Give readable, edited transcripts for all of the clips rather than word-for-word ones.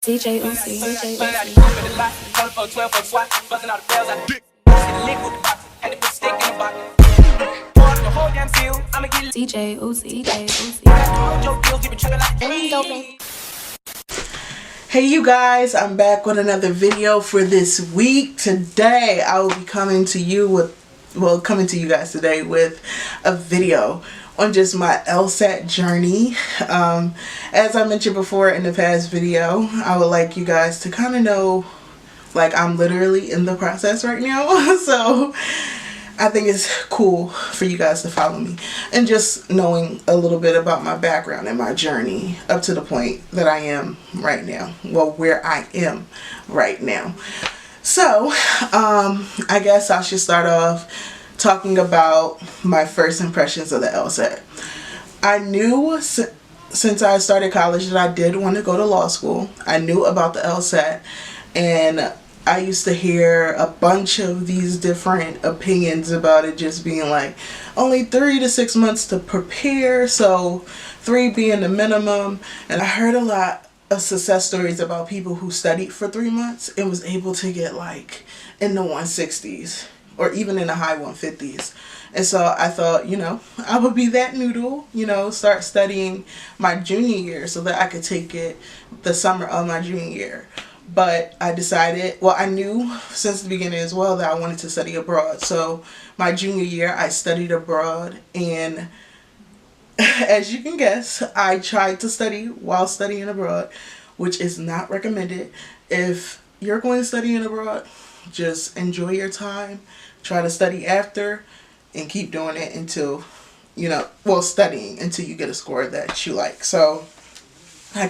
DJ Uzi, DJ Uzi, DJ Uzi. Hey you guys, I'm back with another video for this week. Today I will be coming to you guys today with a video on just my Lsat journey. As I mentioned before in the past video, I would like you guys to kind of know, like, I'm literally in the process right now. So I think it's cool for you guys to follow me and just knowing a little bit about my background and my journey up to the point that I am right now. Well, where I am right now. So, I guess I should start off talking about my first impressions of the Lsat. I knew since I started college that I did want to go to law school. I knew about the Lsat, and I used to hear a bunch of these different opinions about it just being like only 3 to 6 months to prepare, so 3 being the minimum. And I heard a lot of success stories about people who studied for 3 months and was able to get like in the 160s or even in the high 150s. And so I thought, I would be that noodle, start studying my junior year so that I could take it the summer of my junior year. But I decided, I knew since the beginning as well that I wanted to study abroad. So my junior year, I studied abroad, and as you can guess, I tried to study while studying abroad, which is not recommended. If you're going to study abroad, just enjoy your time, try to study after, and keep doing it until, studying until you get a score that you like. So I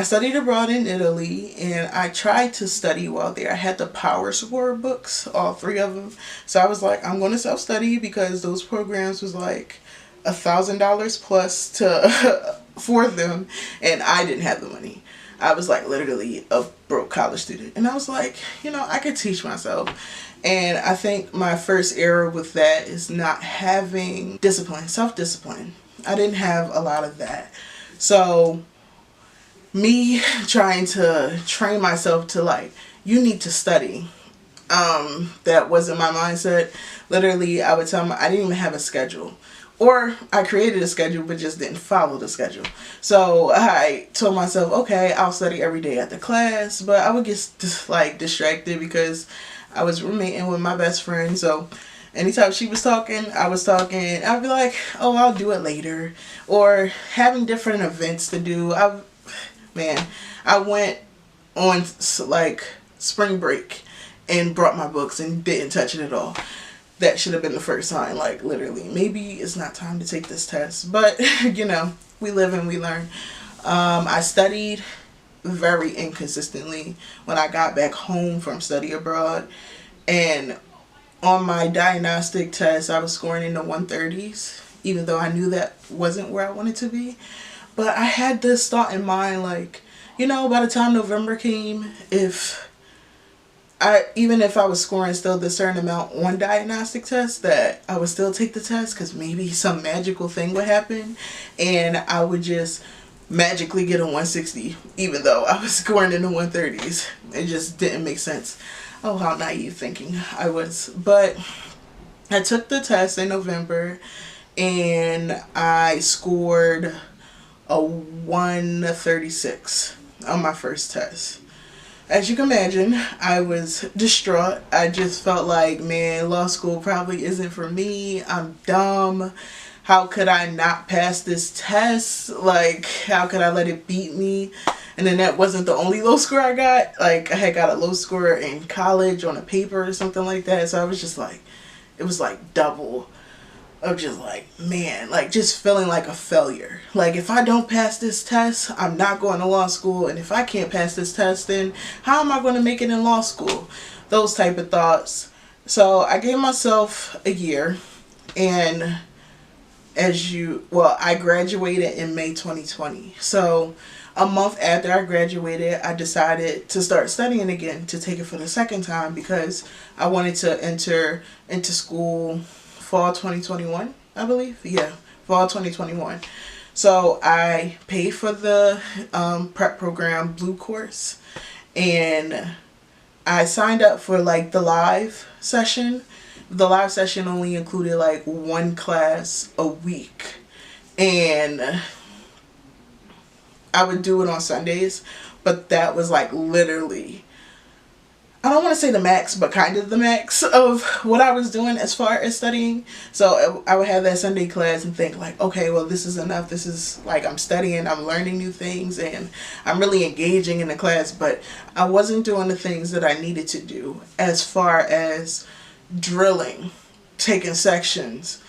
studied abroad in Italy, and I tried to study while there. I had the Powerscore books, all 3 of them. So I was like, I'm going to self-study because those programs was like $1,000 plus for them, and I didn't have the money. I was like literally a broke college student, and I was like, I could teach myself. And I think my first error with that is not having discipline, self-discipline. I didn't have a lot of that. So me trying to train myself to like, you need to study. That wasn't my mindset. Literally, I would tell I didn't even have a schedule. Or I created a schedule but just didn't follow the schedule. So I told myself, okay, I'll study every day at the class, but I would get distracted because I was roommating with my best friend. So anytime she was talking, I was talking. I'd be like, oh, I'll do it later. Or having different events to do. I went on like spring break and brought my books and didn't touch it at all. That should have been the first time, like literally. Maybe it's not time to take this test, but we live and we learn. I studied very inconsistently when I got back home from study abroad, and on my diagnostic test I was scoring in the 130s, even though I knew that wasn't where I wanted to be. But I had this thought in mind, like, by the time November came, even if I was scoring still the certain amount on diagnostic tests, that I would still take the test because maybe some magical thing would happen and I would just magically get a 160, even though I was scoring in the 130s. It just didn't make sense. Oh, how naive thinking I was. But I took the test in November and I scored a 136 on my first test. As you can imagine, I was distraught. I just felt like, man, law school probably isn't for me. I'm dumb. How could I not pass this test? Like, how could I let it beat me? And then that wasn't the only low score I got. Like, I had got a low score in college on a paper or something like that. So I was just like, it was like double of just like, man, like just feeling like a failure. Like, if I don't pass this test, I'm not going to law school. And if I can't pass this test, then how am I going to make it in law school? Those type of thoughts. So I gave myself a year, and I graduated in May 2020. So a month after I graduated, I decided to start studying again, to take it for the second time, because I wanted to enter into school fall 2021, I believe. Yeah, fall 2021. So I paid for the prep program Blue course, and I signed up for like the live session. The live session only included like one class a week, and I would do it on Sundays, but that was like literally, I don't want to say the max, but kind of the max of what I was doing as far as studying. So I would have that Sunday class and think like, okay, well, this is enough. This is like, I'm studying, I'm learning new things, and I'm really engaging in the class, but I wasn't doing the things that I needed to do as far as drilling, taking sections,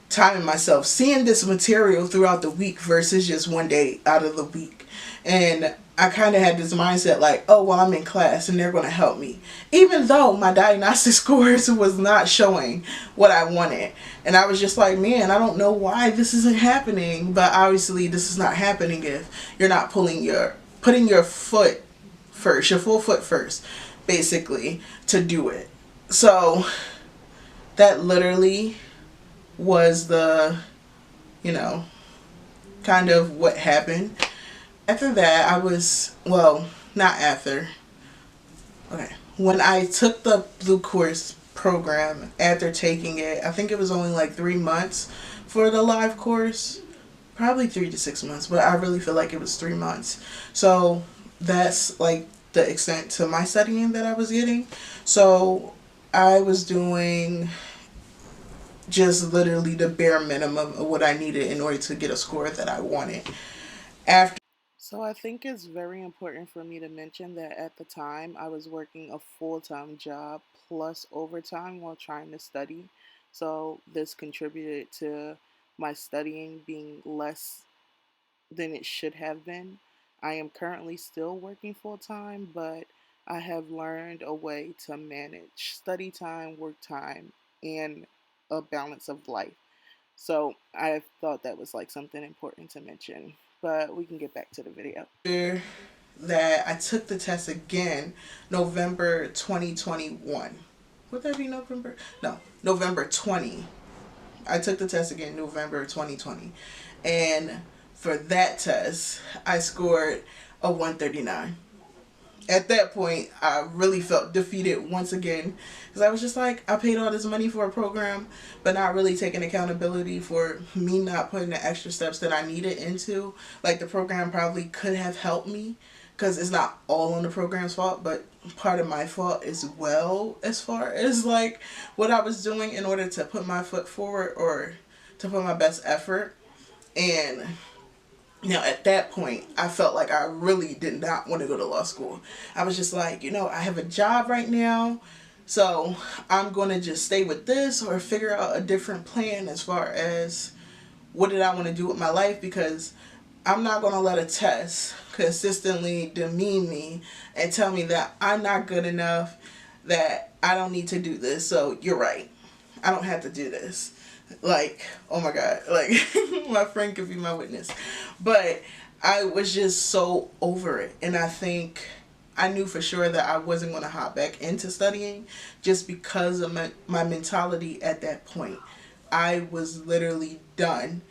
timing myself, seeing this material throughout the week versus just one day out of the week. And I kind of had this mindset like, oh, well, I'm in class and they're going to help me. Even though my diagnostic scores was not showing what I wanted. And I was just like, man, I don't know why this isn't happening. But obviously this is not happening if you're not putting your foot first, your full foot first, basically, to do it. So that literally was the, kind of what happened. After that, not after. Okay. When I took the Blue Course program, after taking it, I think it was only like 3 months for the live course. Probably 3 to 6 months, but I really feel like it was 3 months. So that's like the extent to my studying that I was getting. So I was doing just literally the bare minimum of what I needed in order to get a score that I wanted. So I think it's very important for me to mention that at the time I was working a full-time job plus overtime while trying to study. So this contributed to my studying being less than it should have been. I am currently still working full time, but I have learned a way to manage study time, work time, and a balance of life. So I thought that was like something important to mention, but we can get back to the video. That I took the test again November 2021. Would that be November? No, November 20. I took the test again November 2020. And for that test, I scored a 139. At that point, I really felt defeated once again because I was just like, I paid all this money for a program, but not really taking accountability for me not putting the extra steps that I needed into. Like, the program probably could have helped me because it's not all on the program's fault, but part of my fault as well, as far as like what I was doing in order to put my foot forward or to put my best effort. And at that point, I felt like I really did not want to go to law school. I was just like, I have a job right now, so I'm going to just stay with this or figure out a different plan as far as what did I want to do with my life, because I'm not going to let a test consistently demean me and tell me that I'm not good enough, that I don't need to do this. So you're right. I don't have to do this. Like, oh my God, like my friend could be my witness. But I was just so over it. And I think I knew for sure that I wasn't going to hop back into studying just because of my mentality at that point. I was literally done.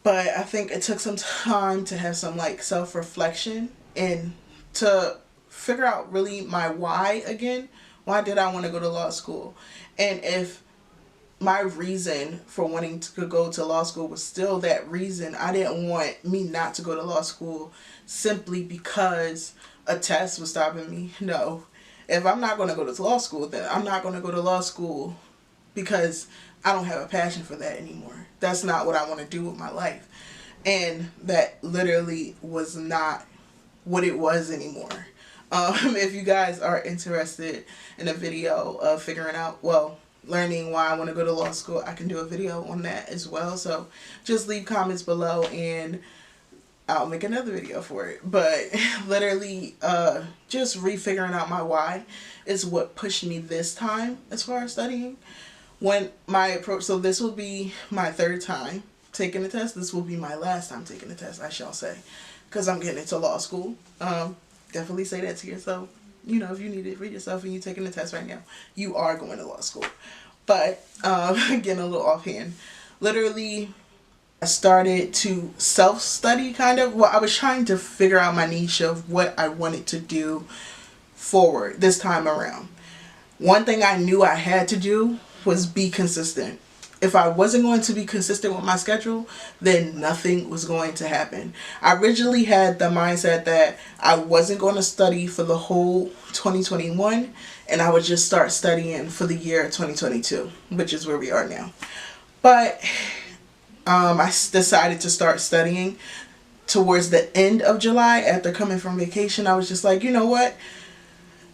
But I think it took some time to have some like self-reflection and to figure out really my why again. Why did I want to go to law school? And if my reason for wanting to go to law school was still that reason, I didn't want me not to go to law school simply because a test was stopping me. No. If I'm not going to go to law school, then I'm not going to go to law school because I don't have a passion for that anymore. That's not what I want to do with my life. And that literally was not what it was anymore. If you guys are interested in a video of figuring out, learning why I want to go to law school, I can do a video on that as well. So just leave comments below and I'll make another video for it. But literally, just refiguring out my why is what pushed me this time as far as studying. When my approach, so this will be my third time taking the test. This will be my last time taking the test, I shall say, because I'm getting into law school. Definitely say that to yourself. If you need it for yourself and you're taking the test right now, you are going to law school. But getting a little offhand. Literally, I started to self-study kind of. Well, I was trying to figure out my niche of what I wanted to do forward this time around. One thing I knew I had to do was be consistent. If I wasn't going to be consistent with my schedule, then nothing was going to happen. I originally had the mindset that I wasn't going to study for the whole 2021 and I would just start studying for the year 2022, which is where we are now. But I decided to start studying towards the end of July after coming from vacation. I was just like, you know what?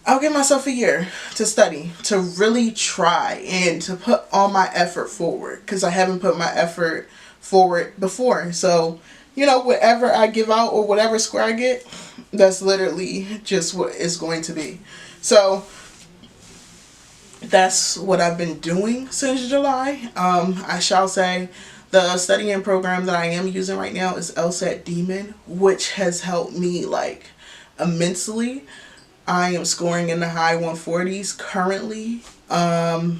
I'll give myself a year to study, to really try and to put all my effort forward, because I haven't put my effort forward before. So, you know, whatever I give out or whatever score I get, that's literally just what it's going to be. So that's what I've been doing since July. I shall say the studying program that I am using right now is Lsat Demon, which has helped me like immensely. I am scoring in the high 140s currently. I'm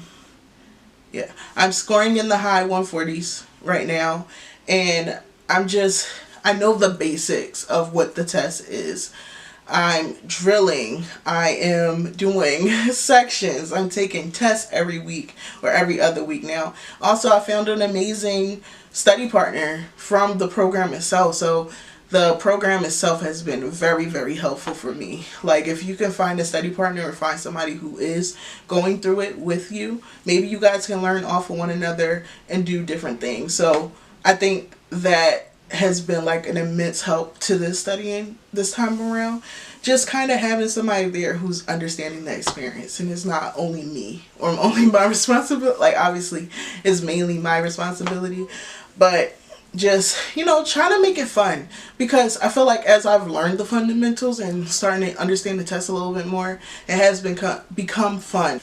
scoring in the high 140s right now. And I know the basics of what the test is. I'm drilling. I am doing sections. I'm taking tests every week or every other week now. Also, I found an amazing study partner from the program itself. So the program itself has been very, very helpful for me. Like, if you can find a study partner or find somebody who is going through it with you, maybe you guys can learn off of one another and do different things. So I think that has been like an immense help to this studying this time around. Just kind of having somebody there who's understanding the experience, and it's not only me or only my responsibility. Like, obviously it's mainly my responsibility, but just, you know, trying to make it fun, because I feel like as I've learned the fundamentals and starting to understand the test a little bit more, it has become fun.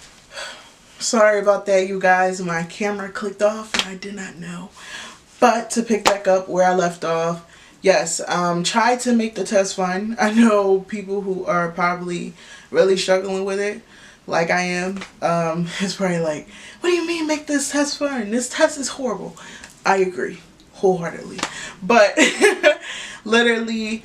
Sorry about that, you guys. My camera clicked off and I did not know. But to pick back up where I left off, yes, try to make the test fun. I know people who are probably really struggling with it, like I am. It's probably like, what do you mean make this test fun? This test is horrible. I agree wholeheartedly, but literally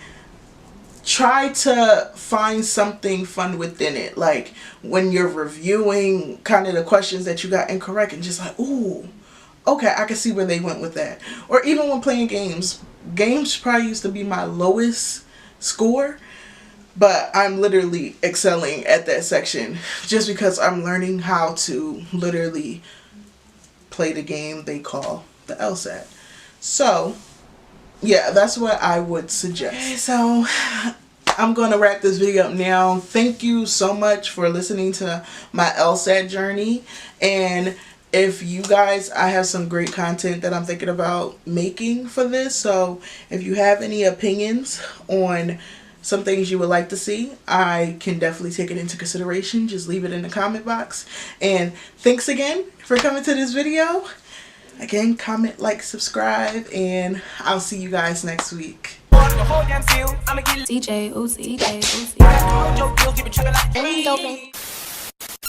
try to find something fun within it. Like when you're reviewing kind of the questions that you got incorrect, and just like, ooh, okay, I can see where they went with that. Or even when playing games probably used to be my lowest score, but I'm literally excelling at that section just because I'm learning how to literally play the game they call the Lsat. So yeah, that's what I would suggest. Okay, so I'm going to wrap this video up now. Thank you so much for listening to my Lsat journey. And if you guys, I have some great content that I'm thinking about making for this. So if you have any opinions on some things you would like to see, I can definitely take it into consideration. Just leave it in the comment box. And thanks again for coming to this video. Again, comment, like, subscribe, and I'll see you guys next week. DJ, OC.